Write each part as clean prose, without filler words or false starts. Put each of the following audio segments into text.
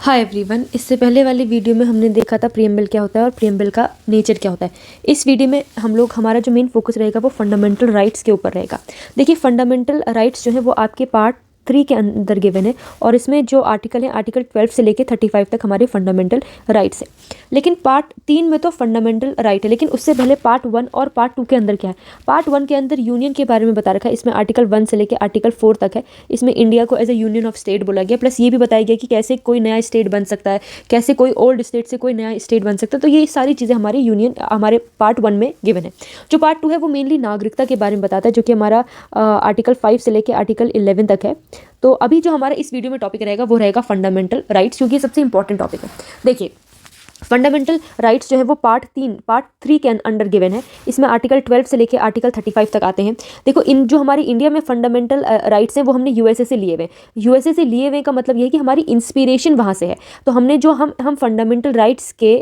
Hi everyone. इससे पहले वाली वीडियो में हमने देखा था प्रीएम्बल क्या होता है और प्रीएम्बल का नेचर क्या होता है। इस वीडियो में हमारा जो मेन फोकस रहेगा वो फंडामेंटल राइट्स के ऊपर रहेगा। देखिए, फंडामेंटल राइट्स जो है वो आपके पार्ट 3 के अंदर गिवन है और इसमें जो आर्टिकल है आर्टिकल 12 से लेकर 35 तक हमारे फंडामेंटल राइट्स है। लेकिन पार्ट 3 में तो फंडामेंटल राइट है, लेकिन उससे पहले पार्ट 1 और पार्ट 2 के अंदर क्या है। पार्ट 1 के अंदर यूनियन के बारे में बता रखा है। इसमें आर्टिकल 1 से लेकर आर्टिकल 4 तक है। इसमें इंडिया को as a union of state बोला गया, प्लस ये भी बताया गया कि कैसे कोई नया स्टेट बन सकता है, कैसे कोई ओल्ड स्टेट से कोई नया स्टेट बन सकता है। तो ये सारी चीज़ें हमारे पार्ट 1 में गिवन है। जो पार्ट 2 है वो मेनली नागरिकता के बारे में बताता है, जो कि हमारा आर्टिकल 5 से लेकर आर्टिकल 11 तक है। तो अभी जो हमारा इस वीडियो में टॉपिक रहेगा वो रहेगा फंडामेंटल राइट्स, क्योंकि ये सबसे इंपॉर्टेंट टॉपिक है। देखिए, फंडामेंटल राइट्स जो है वो पार्ट 3 के अंडर गिवन है। इसमें आर्टिकल 12 से लेकर आर्टिकल 35 तक आते हैं। देखो, इन जो हमारी इंडिया में फंडामेंटल राइट्स हैं वो हमने यूएसए से लिए हुए। यूएसए से लिए हुए का मतलब ये है कि हमारी इंस्पिरेशन वहाँ से है। तो हमने जो हम फंडामेंटल राइट्स के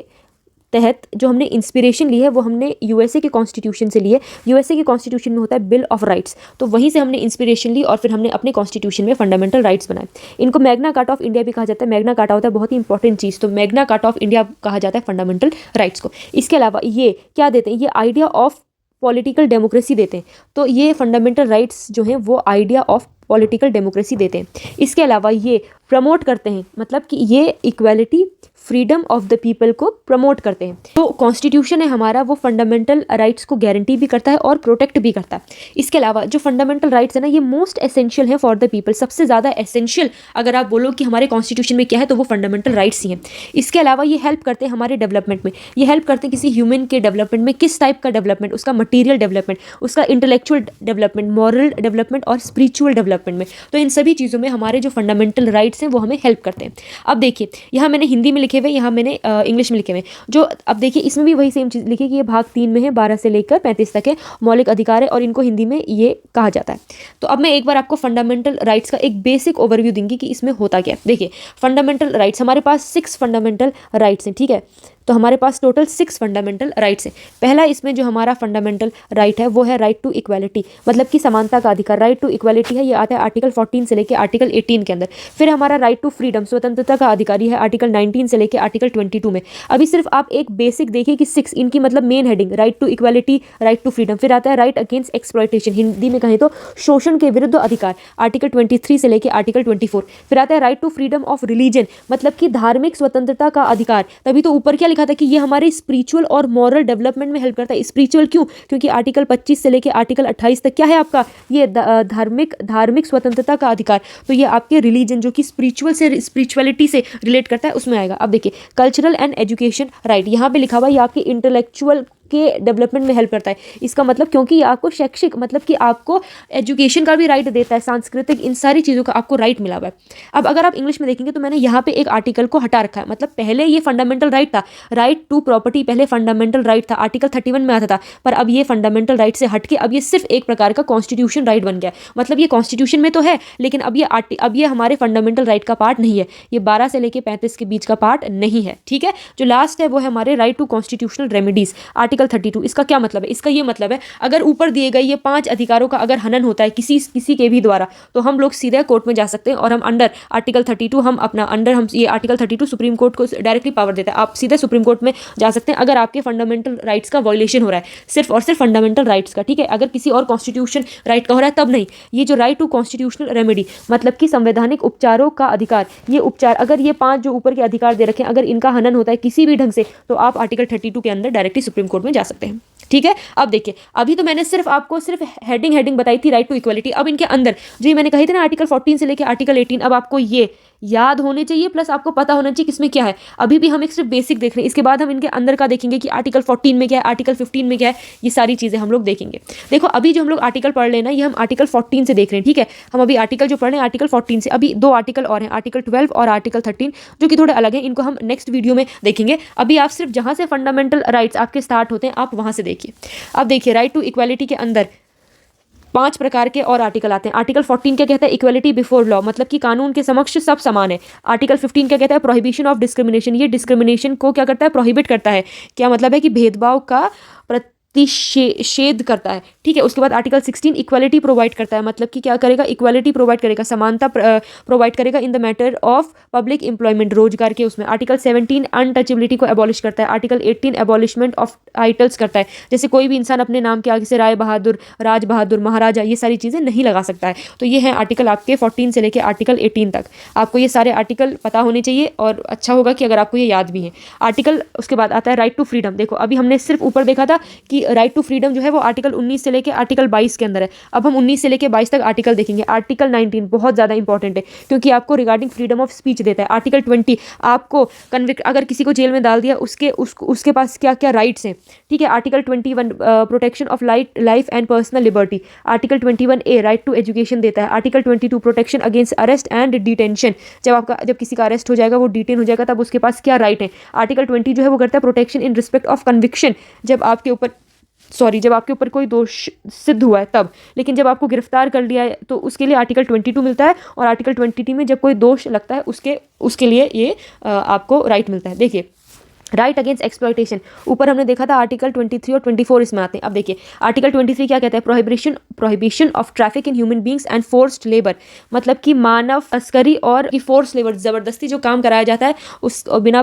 तहत जो हमने इंस्पिरेशन ली है वो हमने यूएसए के कॉन्स्टिट्यूशन से ली है। यूएसए के कॉन्स्टिट्यूशन में होता है बिल ऑफ राइट्स, तो वहीं से हमने इंस्पिरेशन ली और फिर हमने अपने कॉन्स्टिट्यूशन में फंडामेंटल राइट्स बनाए। इनको मैग्ना कार्टा ऑफ इंडिया भी कहा जाता है। मैग्ना कार्टा होता है बहुत ही इंपॉर्टेंट चीज़, तो मैग्ना कार्टा ऑफ इंडिया कहा जाता है फंडामेंटल राइट्स को। इसके अलावा ये क्या देते हैं, ये आइडिया ऑफ पॉलिटिकल डेमोक्रेसी देते हैं। तो ये फंडामेंटल राइट्स जो हैं वो आइडिया ऑफ पॉलिटिकल डेमोक्रेसी देते हैं। इसके अलावा ये प्रमोट करते हैं, मतलब कि ये equality freedom of the people को प्रमोट करते हैं। तो कॉन्स्टिट्यूशन है हमारा वो फंडामेंटल राइट्स को गारंटी भी करता है और प्रोटेक्ट भी करता है। इसके अलावा जो फंडामेंटल राइट्स है ना, ये मोस्ट एसेंशियल है फॉर द पीपल। सबसे ज़्यादा एसेंशियल अगर आप बोलो कि हमारे कॉन्स्टिट्यूशन में क्या है तो वो फंडामेंटल राइट्स ही हैं। इसके अलावा ये हेल्प करते हैं हमारे डेवलपमेंट में। ये हेल्प करते हैं किसी ह्यूमन के डेवलपमेंट में, किस टाइप का डेवलपमेंट, उसका मटीरियल डेवलपमेंट, उसका इंटेलेक्चुअल डेवलपमेंट, मॉरल डेवलपमेंट और स्पिरिचुअल डेवलपमेंट में। तो इन सभी चीज़ों में हमारे जो फंडामेंटल राइट्स हैं वो हमें हेल्प करते हैं। अब देखिए, यहाँ मैंने हिंदी में लिखे हुए, यहाँ मैंने इंग्लिश में लिखे हुए। जो अब देखिए इसमें भी वही सेम चीज़ लिखी कि ये भाग 3 में है, 12 से लेकर 35 तक है, मौलिक अधिकार है और इनको हिंदी में ये कहा जाता है। तो अब मैं एक बार आपको फंडामेंटल राइट्स का एक बेसिक ओवरव्यू दूंगी कि इसमें होता क्या है। देखिए, फंडामेंटल राइट्स हमारे पास 6 फंडामेंटल राइट्स हैं, ठीक है। तो हमारे पास टोटल 6 फंडामेंटल राइट्स हैं। पहला इसमें जो हमारा फंडामेंटल राइट है वो है राइट टू इक्वालिटी, मतलब कि समानता का अधिकार। राइट टू इक्वालिटी है, ये आता है आर्टिकल 14 से लेकर आर्टिकल 18 के अंदर। फिर हमारा राइट टू फ्रीडम, स्वतंत्रता का अधिकार, है आर्टिकल 19 से लेकर आर्टिकल 22 में। अभी सिर्फ आप एक बेसिक देखिए कि 6 इनकी मतलब main heading, right to equality, right to freedom. फिर आता है राइट अगेंस्ट एक्सप्लॉयटेशन, हिंदी में कहें तो शोषण के विरुद्ध अधिकार, आर्टिकल 23 से लेकर आर्टिकल 24। फिर आता है right to freedom of religion, मतलब कि धार्मिक स्वतंत्रता का अधिकार। तभी तो ऊपर क्या लिखा था कि ये हमारे स्पिरिचुअल और मॉरल डेवलपमेंट में हेल्प करता है। स्पिरिचुअल क्यों? क्योंकि आर्टिकल 25 से लेकर आर्टिकल 28 तक क्या है आपका, ये धार्मिक स्वतंत्रता का अधिकार। तो ये आपके रिलीजन जो कि स्पिरिचुअलिटी से रिलेट करता है उसमें आएगा। अब देखिए, कल्चरल एंड एजुकेशन राइट, यहाँ पे लिखा हुआ ये आपके इंटेलेक्चुअल के डेवलपमेंट में हेल्प करता है। इसका मतलब क्योंकि ये आपको शैक्षिक, मतलब कि आपको एजुकेशन का भी राइट देता है, सांस्कृतिक, इन सारी चीज़ों का आपको राइट मिला हुआ है। अब अगर आप इंग्लिश में देखेंगे तो मैंने यहाँ पे एक आर्टिकल को हटा रखा है। मतलब पहले ये फंडामेंटल राइट था, राइट टू प्रॉपर्टी पहले फंडामेंटल राइट था, आर्टिकल 31 में आता था। पर अब ये फंडामेंटल राइट से हटके अब ये सिर्फ एक प्रकार का कॉन्स्टिट्यूशन राइट बन गया। मतलब ये कॉन्स्टिट्यूशन में तो है, लेकिन अब ये हमारे फंडामेंटल राइट का पार्ट नहीं है। ये 12 से लेकर 35 के बीच का पार्ट नहीं है, ठीक है। जो लास्ट है वो है हमारे right to constitutional remedies, article 32। इसका क्या मतलब है? इसका ये मतलब है अगर ऊपर दिए गए ये 5 अधिकारों का अगर हनन होता है किसी के भी द्वारा, तो हम लोग सीधे कोर्ट में जा सकते हैं और हम अंडर आर्टिकल 32 हम ये आर्टिकल 32 सुप्रीम कोर्ट को डायरेक्टली पावर देता है। आप सीधे सुप्रीम कोर्ट में जा सकते हैं अगर आपके फंडामेंटल राइट्स का वायलेशन हो रहा है, सिर्फ और सिर्फ फंडामेंटल राइट्स का, ठीक है। अगर किसी और कॉन्स्टिट्यूशन राइट का हो रहा है तब नहीं। ये जो राइट टू कॉन्स्टिट्यूशनल रेमेडी, मतलब कि संवैधानिक उपचारों का अधिकार, ये उपचार अगर ये 5 जो ऊपर के अधिकार दे रखे हैं अगर इनका हनन होता है किसी भी ढंग से, तो आप आर्टिकल 32 के अंदर डायरेक्टली सुप्रीम कोर्ट में जा सकते हैं, ठीक है। अब देखिए, अभी तो मैंने आपको सिर्फ हेडिंग बताई थी राइट टू इक्वालिटी। अब इनके अंदर जो मैंने कही थी ना आर्टिकल 14 से लेकर आर्टिकल 18, अब आपको ये याद होने चाहिए, प्लस आपको पता होना चाहिए किसमें क्या है। अभी भी हम एक सिर्फ बेसिक देख रहे हैं, इसके बाद हम इनके अंदर का देखेंगे कि आर्टिकल 14 में क्या है, आर्टिकल 15 में क्या है, ये सारी चीज़ें हम लोग देखेंगे। देखो, अभी जो हम लोग आर्टिकल पढ़ रहे हैं ना, ये हम आर्टिकल 14 से देख रहे हैं, ठीक है। हम अभी आर्टिकल जो पढ़ रहे हैं आर्टिकल 14 से, अभी 2 आर्टिकल और हैं, आर्टिकल 12 और आर्टिकल 13, जो कि थोड़े अलग हैं। इनको हम नेक्स्ट वीडियो में देखेंगे। अभी आप सिर्फ जहाँ से फंडामेंटल राइट्स आपके स्टार्ट होते हैं आप वहाँ से देखिए। अब देखिए, राइट टू इक्वालिटी के अंदर 5 प्रकार के और आर्टिकल आते हैं। आर्टिकल 14 क्या कहता है? इक्वालिटी बिफोर लॉ, मतलब कि कानून के समक्ष सब समान है। आर्टिकल 15 क्या कहता है? प्रोहिबिशन ऑफ डिस्क्रिमिनेशन, ये डिस्क्रिमिनेशन को क्या करता है? प्रोहिबिट करता है। क्या मतलब है कि भेदभाव का प्रतिषेध करता है, ठीक है। उसके बाद आर्टिकल 16 इक्वालिटी प्रोवाइड करता है, मतलब कि क्या करेगा, इक्वालिटी प्रोवाइड करेगा, समानता प्रोवाइड करेगा in the matter of public employment, रोजगार के उसमें। आर्टिकल 17 अनटचेबिलिटी को एबॉलिश करता है। आर्टिकल 18 एबॉलिशमेंट ऑफ टाइटल्स करता है, जैसे कोई भी इंसान अपने नाम के आगे से राय बहादुर, राज बहादुर, महाराजा, ये सारी चीज़ें नहीं लगा सकता है। तो ये है आर्टिकल आपके 14 से लेकर आर्टिकल 18 तक। आपको ये सारे आर्टिकल पता होने चाहिए और अच्छा होगा कि अगर आपको ये याद भी है। आर्टिकल उसके बाद आता है राइट टू फ्रीडम। देखो अभी हमने सिर्फ ऊपर देखा था कि राइट टू फ्रीडम जो है वो आर्टिकल 19 से लेकर आर्टिकल 22 के अंदर है। अब हम 19 से लेकर 22 तक आर्टिकल देखेंगे। आर्टिकल 19 बहुत ज़्यादा इंपॉर्टेंट है क्योंकि आपको रिगार्डिंग फ्रीडम ऑफ स्पीच देता है। आर्टिकल 20 आपको कन्विक्ट, अगर किसी को जेल में डाल दिया उसके पास क्या क्या राइट्स हैं, ठीक है। Article 21 protection of life and personal liberty. Article 21A right to education देता है। Article 22 protection against arrest and detention, जब किसी का अरेस्ट हो जाएगा, वो डिटेन हो जाएगा, तब उसके पास क्या राइट है। आर्टिकल 20 जो है वो करता है protection in respect of conviction, जब आपके ऊपर कोई दोष सिद्ध हुआ है तब। लेकिन जब आपको गिरफ्तार कर लिया है तो उसके लिए आर्टिकल 22 मिलता है, और आर्टिकल 20 में जब कोई दोष लगता है उसके लिए ये आपको राइट मिलता है। देखिए राइट अगेंस्ट एक्सप्लॉयटेशन, ऊपर हमने देखा था आर्टिकल 23 और 24 इसमें आते हैं। अब देखिए आर्टिकल 23 क्या कहता है, prohibition of traffic in human beings and forced labour, मतलब कि मानव तस्करी और फोर्स लेबर, ज़बरदस्ती जो काम कराया जाता है उस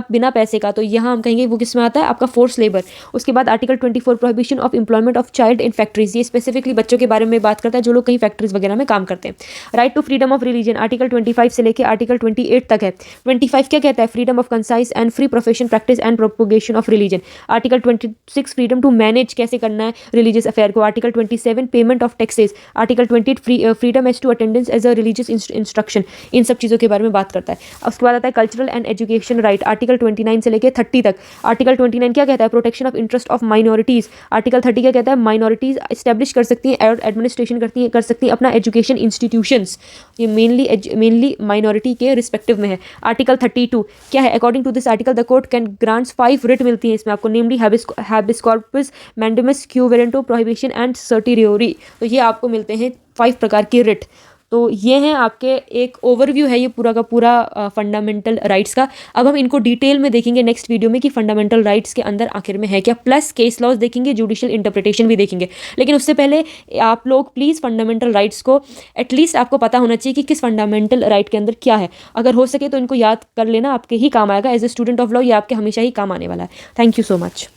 बिना पैसे का, तो यहाँ हम कहेंगे वो किस में आता है, आपका फोर्स लेबर। उसके बाद article 24 prohibition of employment of child in factories, ये स्पेसिफिकली बच्चों के बारे में बात करता है जो लोग कहीं फैक्ट्रीज वगैरह में काम करते हैं। Right to freedom of religion article 25 से लेकर आर्टिकल 28 तक है। 25 क्या कहता है, freedom of conscience and free profession practice and propagation of religion. Article 26 freedom to manage, कैसे करना है रिलीजियस अफेयर को। Article 27 payment of taxes. Article 28 freedom as to attendance as a religious instruction, इन सब चीज़ों के बारे में बात करता है। उसके बाद आता है cultural and education right, article 29 से लेकर 30 तक। आर्टिकल 29 क्या कहता है, protection of interest of minorities. Article 30 क्या कहता है, माइनॉरिटीज़ इस्टेब्लिश कर सकती हैं और एडमिनिस्ट्रेशन कर सकती हैं अपना एजुकेशन इंस्टीट्यूशंस, ये मेनली माइनॉरिटी के रिस्पेक्टिव में है। आर्टिकल 32 क्या है, according to this article the court can grants 5 writ मिलती है इसमें आपको, namely habeas corpus, mandamus, quo warranto, prohibition and certiorari. तो ये आपको मिलते हैं 5 प्रकार के रिट। तो ये हैं आपके, एक ओवरव्यू है ये पूरा का पूरा फंडामेंटल राइट्स का। अब हम इनको डिटेल में देखेंगे नेक्स्ट वीडियो में कि फंडामेंटल राइट्स के अंदर आखिर में है क्या, प्लस केस लॉज देखेंगे, जुडिशियल इंटरप्रिटेशन भी देखेंगे। लेकिन उससे पहले आप लोग प्लीज़ फंडामेंटल राइट्स को एटलीस्ट आपको पता होना चाहिए कि किस फंडामेंटल राइट के अंदर क्या है। अगर हो सके तो इनको याद कर लेना, आपके ही काम आएगा। As a student of law ये आपके हमेशा ही काम आने वाला है। Thank you so much.